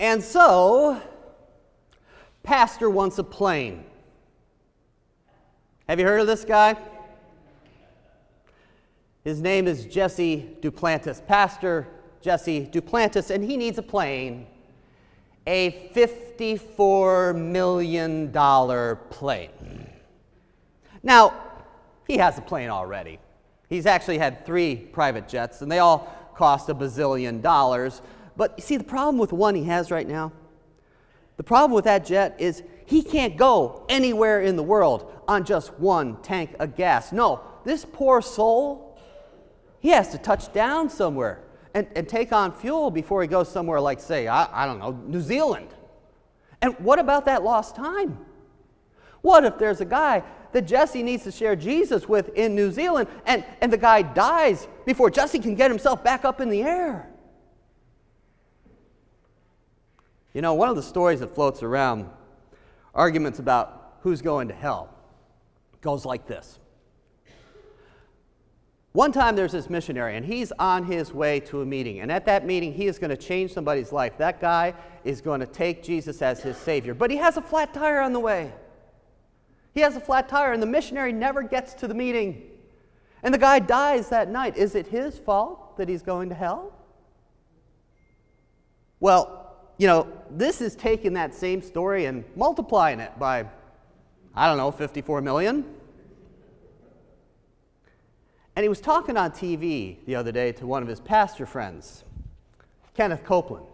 And so, pastor wants a plane. Have you heard of this guy? His name is Jesse Duplantis, Pastor Jesse Duplantis, and he needs a plane, a $54 million plane. Now, he has a plane already. He's actually had 3 private jets, and they all cost $1 bazillion. But you see, the problem with the one he has right now, the problem with that jet is he can't go anywhere in the world on just one tank of gas. No, this poor soul, he has to touch down somewhere and take on fuel before he goes somewhere like, say, I don't know, New Zealand. And what about that lost time? What if there's a guy that Jesse needs to share Jesus with in New Zealand, and the guy dies before Jesse can get himself back up in the air? You know, one of the stories that floats around, arguments about who's going to hell, goes like this. One time there's this missionary, and he's on his way to a meeting. And at that meeting, he is going to change somebody's life. That guy is going to take Jesus as his Savior. But he has a flat tire on the way. He has a flat tire, and the missionary never gets to the meeting. And the guy dies that night. Is it his fault that he's going to hell? Well, you know, this is taking that same story and multiplying it by, I don't know, 54 million. And he was talking on TV the other day to one of his pastor friends, Kenneth Copeland.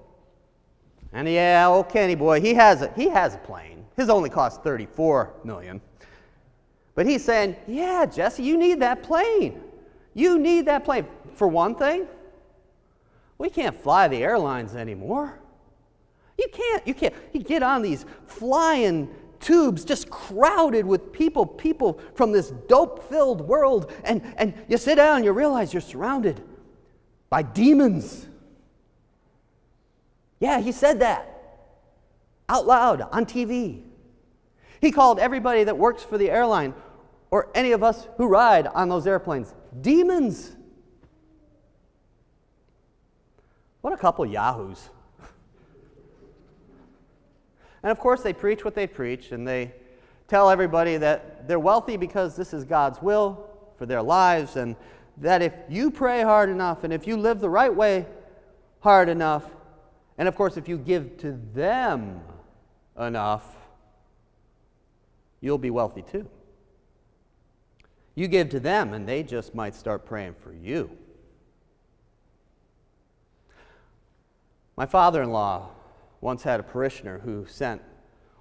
And yeah, old Kenny boy, he has a plane. His only cost $34 million. But he's saying, yeah, Jesse, you need that plane. You need that plane. For one thing, we can't fly the airlines anymore. You can't. You get on these flying tubes just crowded with people from this dope-filled world, and you sit down and you realize you're surrounded by demons. Yeah, he said that out loud on TV. He called everybody that works for the airline or any of us who ride on those airplanes demons. What a couple yahoos. And of course, they preach what they preach, and they tell everybody that they're wealthy because this is God's will for their lives, and that if you pray hard enough, and if you live the right way hard enough, and of course, if you give to them enough, you'll be wealthy too. You give to them, and they just might start praying for you. My father-in-law once had a parishioner who sent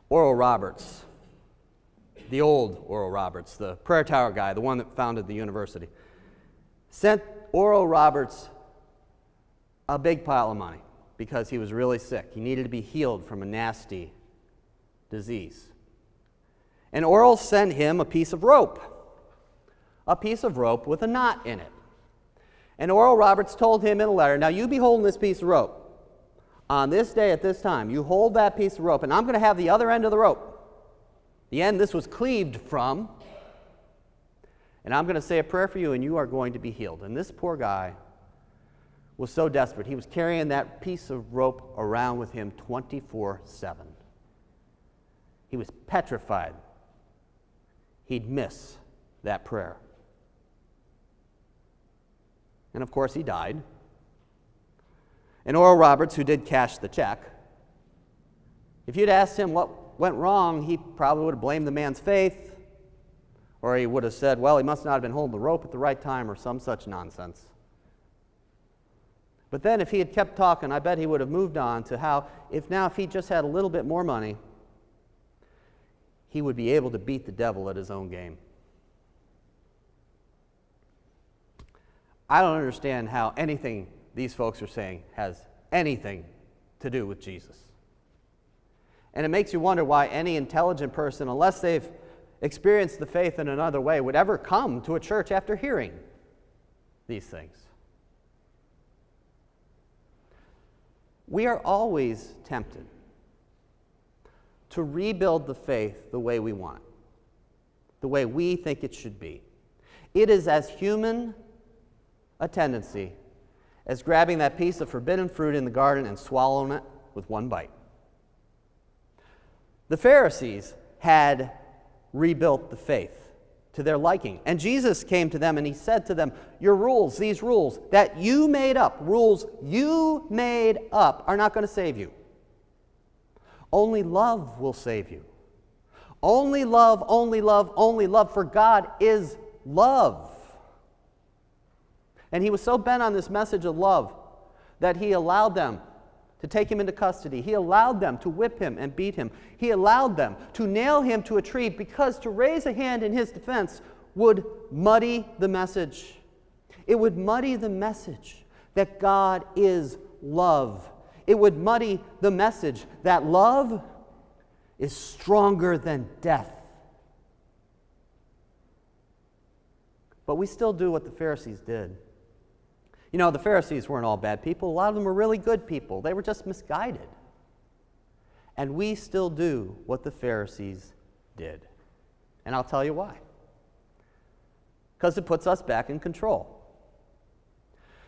Oral Roberts, the old Oral Roberts, the prayer tower guy, the one that founded the university, sent Oral Roberts a big pile of money because he was really sick. He needed to be healed from a nasty disease. And Oral sent him a piece of rope with a knot in it. And Oral Roberts told him in a letter, now you be holding this piece of rope. On this day at this time, you hold that piece of rope, and I'm going to have the other end of the rope, the end this was cleaved from, and I'm going to say a prayer for you, and you are going to be healed. And this poor guy was so desperate. He was carrying that piece of rope around with him 24/7. He was petrified he'd miss that prayer. And of course, he died. And Oral Roberts, who did cash the check, if you'd asked him what went wrong, he probably would have blamed the man's faith, or he would have said, well, he must not have been holding the rope at the right time, or some such nonsense. But then if he had kept talking, I bet he would have moved on to how, if he just had a little bit more money, he would be able to beat the devil at his own game. I don't understand how anything these folks are saying has anything to do with Jesus. And it makes you wonder why any intelligent person, unless they've experienced the faith in another way, would ever come to a church after hearing these things. We are always tempted to rebuild the faith the way we want, the way we think it should be. It is as human a tendency as grabbing that piece of forbidden fruit in the garden and swallowing it with one bite. The Pharisees had rebuilt the faith to their liking. And Jesus came to them and he said to them, your rules, these rules that you made up, rules you made up, are not going to save you. Only love will save you. Only love, only love, only love, for God is love. And he was so bent on this message of love that he allowed them to take him into custody. He allowed them to whip him and beat him. He allowed them to nail him to a tree, because to raise a hand in his defense would muddy the message. It would muddy the message that God is love. It would muddy the message that love is stronger than death. But we still do what the Pharisees did. You know, the Pharisees weren't all bad people. A lot of them were really good people. They were just misguided. And we still do what the Pharisees did. And I'll tell you why. Because it puts us back in control.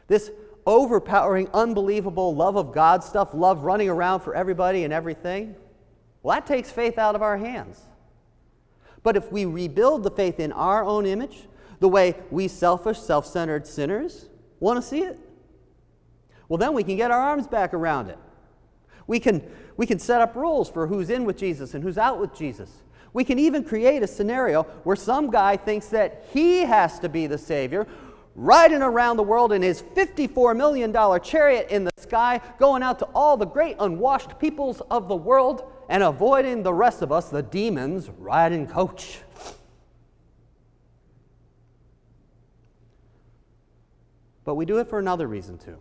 This overpowering, unbelievable love of God stuff, love running around for everybody and everything, well, that takes faith out of our hands. But if we rebuild the faith in our own image, the way we selfish, self-centered sinners want to see it, well, then we can get our arms back around it. We can set up rules for who's in with Jesus and who's out with Jesus. We can even create a scenario where some guy thinks that he has to be the Savior, riding around the world in his $54 million chariot in the sky, going out to all the great unwashed peoples of the world and avoiding the rest of us, the demons, riding coach. But we do it for another reason too.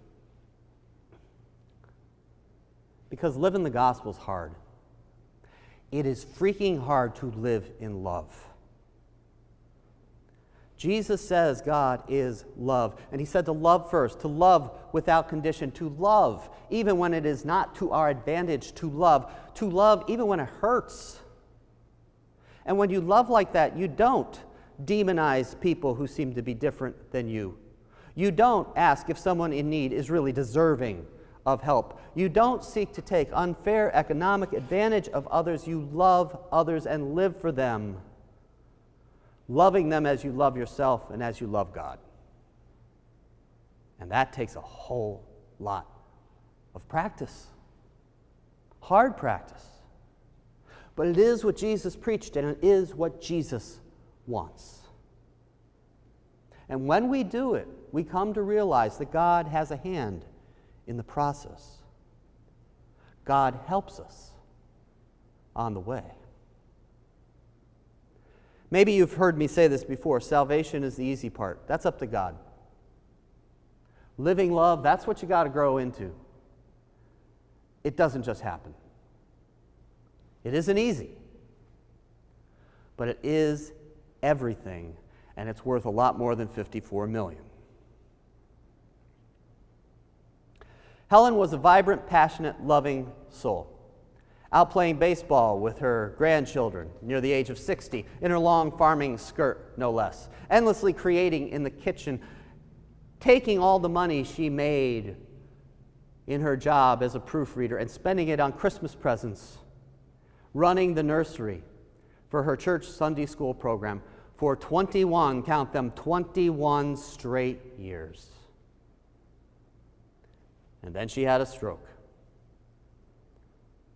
Because living the gospel is hard. It is freaking hard to live in love. Jesus says God is love. And he said to love first, to love without condition, to love even when it is not to our advantage, to love even when it hurts. And when you love like that, you don't demonize people who seem to be different than you. You don't ask if someone in need is really deserving of help. You don't seek to take unfair economic advantage of others. You love others and live for them, loving them as you love yourself and as you love God. And that takes a whole lot of practice, hard practice. But it is what Jesus preached, and it is what Jesus wants. And when we do it, we come to realize that God has a hand in the process. God helps us on the way. Maybe you've heard me say this before. Salvation is the easy part. That's up to God. Living love, that's what you got to grow into. It doesn't just happen. It isn't easy. But it is everything, and it's worth a lot more than $54 million. Helen was a vibrant, passionate, loving soul, out playing baseball with her grandchildren near the age of 60, in her long farming skirt, no less, endlessly creating in the kitchen, taking all the money she made in her job as a proofreader and spending it on Christmas presents, running the nursery for her church Sunday school program for 21, count them, 21 straight years. And then she had a stroke.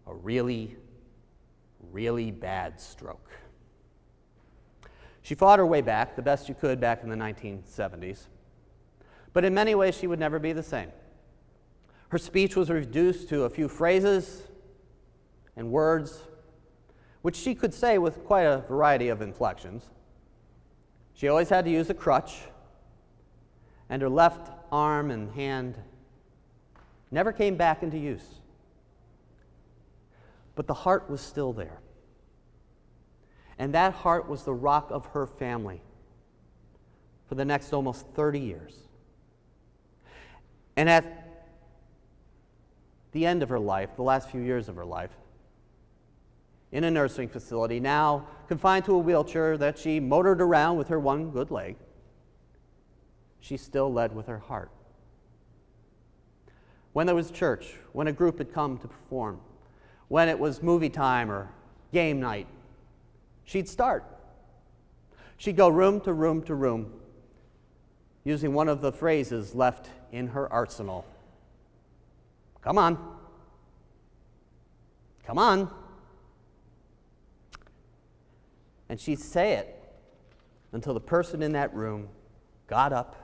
A really, really bad stroke. She fought her way back, the best you could back in the 1970s. But in many ways, she would never be the same. Her speech was reduced to a few phrases and words, which she could say with quite a variety of inflections. She always had to use a crutch, and her left arm and hand never came back into use. But the heart was still there. And that heart was the rock of her family for the next almost 30 years. And at the end of her life, the last few years of her life, in a nursing facility, now confined to a wheelchair that she motored around with her one good leg, she still led with her heart. When there was church, when a group had come to perform, when it was movie time or game night, she'd start. She'd go room to room to room, using one of the phrases left in her arsenal. Come on. Come on. And she'd say it until the person in that room got up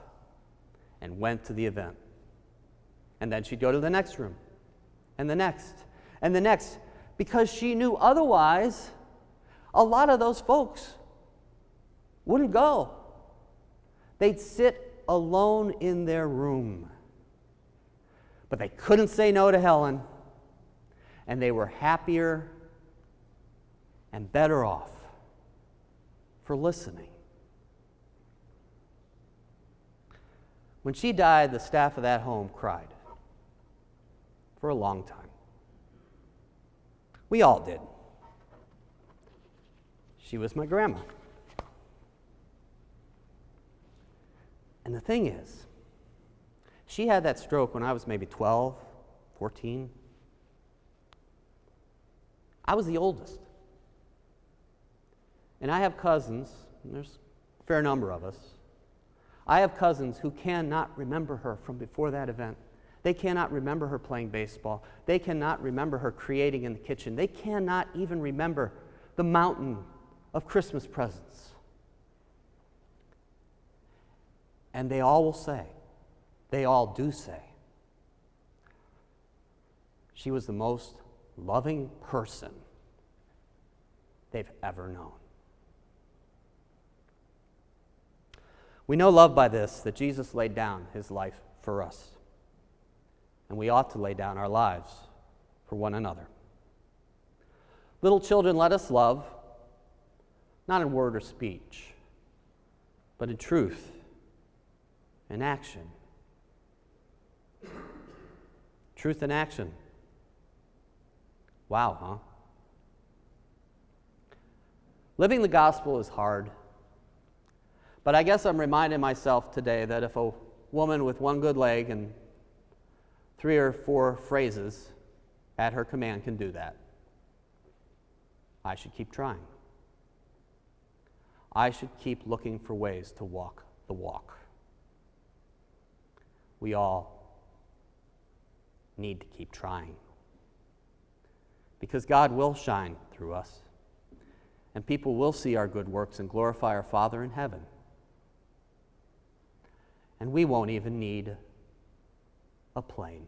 and went to the event. And then she'd go to the next room, and the next, and the next, because she knew otherwise a lot of those folks wouldn't go. They'd sit alone in their room. But they couldn't say no to Helen, and they were happier and better off for listening. When she died, the staff of that home cried for a long time. We all did. She was my grandma. And the thing is, she had that stroke when I was maybe 12, 14. I was the oldest. And I have cousins, and there's a fair number of us. I have cousins who cannot remember her from before that event. They cannot remember her playing baseball. They cannot remember her creating in the kitchen. They cannot even remember the mountain of Christmas presents. And they all will say, they all do say, she was the most loving person they've ever known. We know love by this, that Jesus laid down his life for us. And we ought to lay down our lives for one another. Little children, let us love, not in word or speech, but in truth and action. Truth and action. Wow, huh? Living the gospel is hard. But I guess I'm reminding myself today that if a woman with one good leg and 3 or 4 phrases at her command can do that, I should keep trying. I should keep looking for ways to walk the walk. We all need to keep trying, because God will shine through us, and people will see our good works and glorify our Father in heaven. And we won't even need a plane.